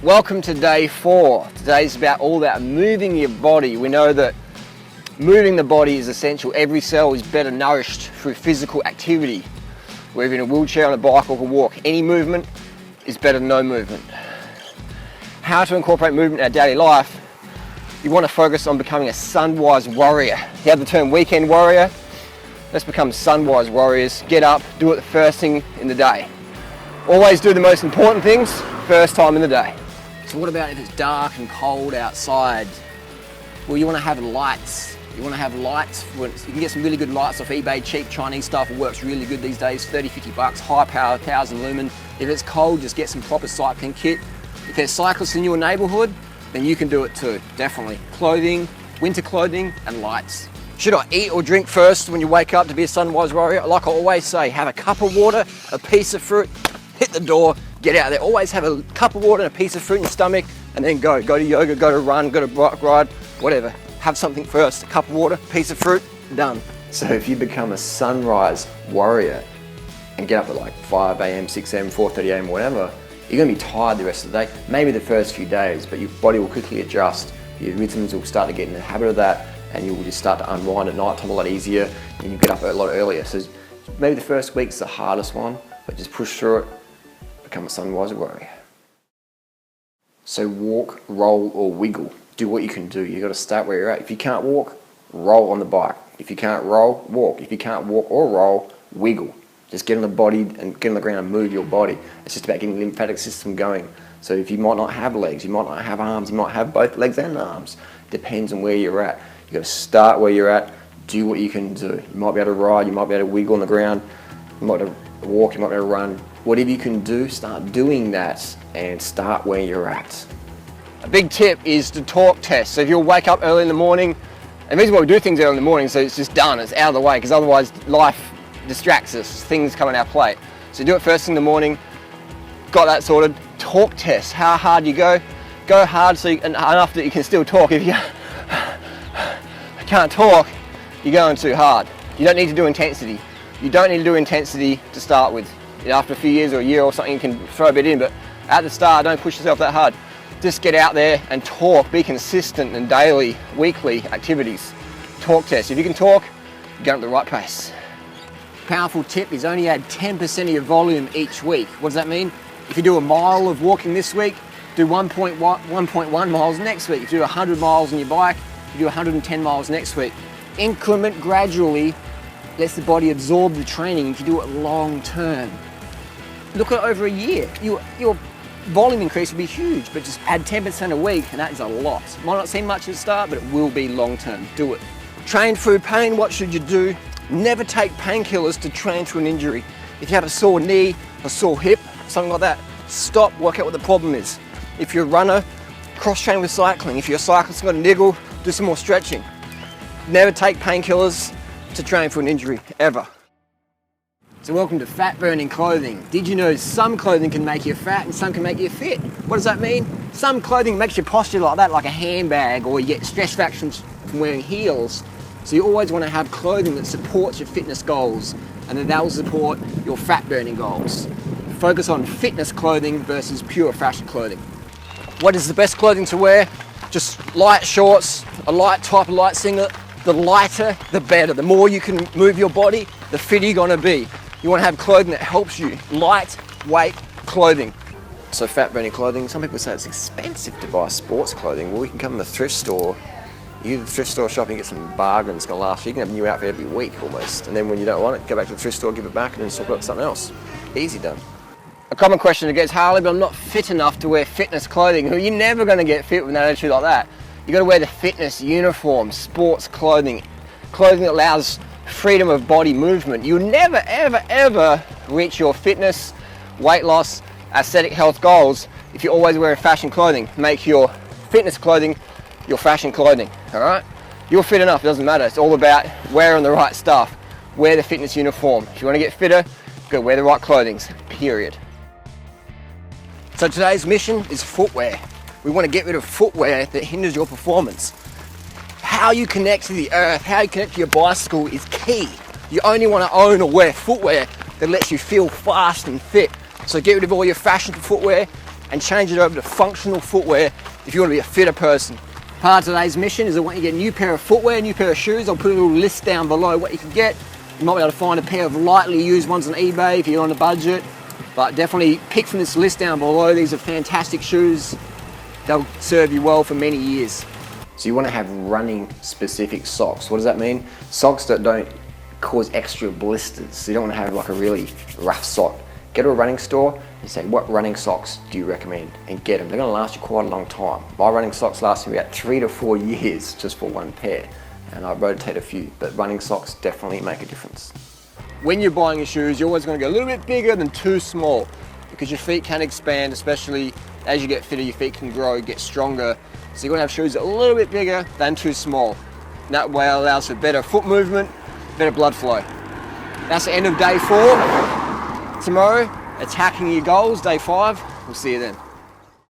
Welcome to day 4. Today's all about moving your body. We know that moving the body is essential. Every cell is better nourished through physical activity. Whether you're in a wheelchair, on a bike or can walk, any movement is better than no movement. How to incorporate movement in our daily life? You want to focus on becoming a sunwise warrior. You have the term weekend warrior. Let's become sunwise warriors. Get up, do it the first thing in the day. Always do the most important things first time in the day. So what about if it's dark and cold outside? Well, you want to have lights. You want to have lights. You can get some really good lights off eBay, cheap Chinese stuff. It works really good these days, 30, 50 bucks, high power, 1,000 lumen. If it's cold, just get some proper cycling kit. If there's cyclists in your neighborhood, then you can do it too, definitely. Clothing, winter clothing, and lights. Should I eat or drink first when you wake up to be a sunwise warrior? Like I always say, have a cup of water, a piece of fruit, hit the door, get out there. Always have a cup of water and a piece of fruit in your stomach, and then go. Go to yoga, go to run, go to bike ride, whatever. Have something first, a cup of water, piece of fruit, done. So if you become a sunrise warrior and get up at like 5 a.m., 6 a.m., 4:30 a.m., whatever, you're gonna be tired the rest of the day. Maybe the first few days, but your body will quickly adjust. Your rhythms will start to get in the habit of that, and you will just start to unwind at night time a lot easier, and you get up a lot earlier. So maybe the first week's the hardest one, but just push through it, become a sunwise warrior. So walk, roll, or wiggle. Do what you can do. You got to start where you're at. If you can't walk, roll on the bike. If you can't roll, walk. If you can't walk or roll, wiggle. Just get on the body and get on the ground and move your body. It's just about getting the lymphatic system going. So if you might not have legs, you might not have arms, you might have both legs and arms. Depends on where you're at. You got to start where you're at. Do what you can do. You might be able to ride. You might be able to wiggle on the ground. You might be able to walk. You might be able to run. Whatever you can do, start doing that and start where you're at. A big tip is to talk test. So if you'll wake up early in the morning, and the reason why we do things early in the morning, so it's just done, it's out of the way, because otherwise life distracts us, things come on our plate. So do it first thing in the morning, got that sorted. Talk test, how hard you go hard so enough that you can still talk. If you can't talk, you're going too hard. You don't need to do intensity. You don't need to do intensity to start with. After a few years or a year or something, you can throw a bit in, but at the start, don't push yourself that hard. Just get out there and talk, be consistent in daily, weekly activities. Talk test. If you can talk, you're going at the right pace. Powerful tip is only add 10% of your volume each week. What does that mean? If you do a mile of walking this week, do 1.1 miles next week. If you do 100 miles on your bike, you do 110 miles next week. Increment gradually lets the body absorb the training if you do it long term. Look at over a year. Your volume increase will be huge, but just add 10% a week, and that is a lot. Might not seem much at the start, but it will be long term. Do it. Train through pain. What should you do? Never take painkillers to train through an injury. If you have a sore knee, a sore hip, something like that, stop, work out what the problem is. If you're a runner, cross-train with cycling. If you're a cyclist and got a niggle, do some more stretching. Never take painkillers to train for an injury, ever. So welcome to fat burning clothing. Did you know some clothing can make you fat and some can make you fit? What does that mean? Some clothing makes your posture like that, like a handbag, or you get stress fractions from wearing heels. So you always want to have clothing that supports your fitness goals, and then that will support your fat burning goals. Focus on fitness clothing versus pure fashion clothing. What is the best clothing to wear? Just light shorts, a light top, a light singlet. The lighter, the better. The more you can move your body, the fitter you're gonna be. You wanna have clothing that helps you. Lightweight clothing. So fat burning clothing, some people say it's expensive to buy sports clothing. Well, you can come to the thrift store, you go to the thrift store shopping, get some bargains, it's gonna last you. You can have a new outfit every week almost. And then when you don't want it, go back to the thrift store, give it back, and then swap it out something else. Easy done. A common question that gets, Harley, but I'm not fit enough to wear fitness clothing. Well, you're never gonna get fit with an attitude like that. You gotta wear the fitness uniform, sports clothing, clothing that allows freedom of body movement. You'll never, ever, ever reach your fitness, weight loss, aesthetic health goals if you always wear fashion clothing. Make your fitness clothing your fashion clothing, all right? You're fit enough, it doesn't matter. It's all about wearing the right stuff. Wear the fitness uniform. If you wanna get fitter, go wear the right clothing, period. So today's mission is footwear. We want to get rid of footwear that hinders your performance. How you connect to the earth, how you connect to your bicycle is key. You only want to own or wear footwear that lets you feel fast and fit. So get rid of all your fashion footwear, and change it over to functional footwear if you want to be a fitter person. Part of today's mission is I want you to get a new pair of footwear, a new pair of shoes. I'll put a little list down below what you can get. You might be able to find a pair of lightly used ones on eBay if you're on a budget, but definitely pick from this list down below. These are fantastic shoes. They'll serve you well for many years. So you want to have running specific socks. What does that mean? Socks that don't cause extra blisters. So you don't want to have like a really rough sock. Go to a running store and say, what running socks do you recommend? And get them. They're going to last you quite a long time. My running socks last me about 3 to 4 years just for one pair. And I rotate a few, but running socks definitely make a difference. When you're buying your shoes, you're always going to go a little bit bigger than too small, because your feet can expand, especially as you get fitter, your feet can grow, get stronger. So you're going to have shoes a little bit bigger than too small. And that way it allows for better foot movement, better blood flow. That's the end of day 4. Tomorrow, attacking your goals, day 5. We'll see you then.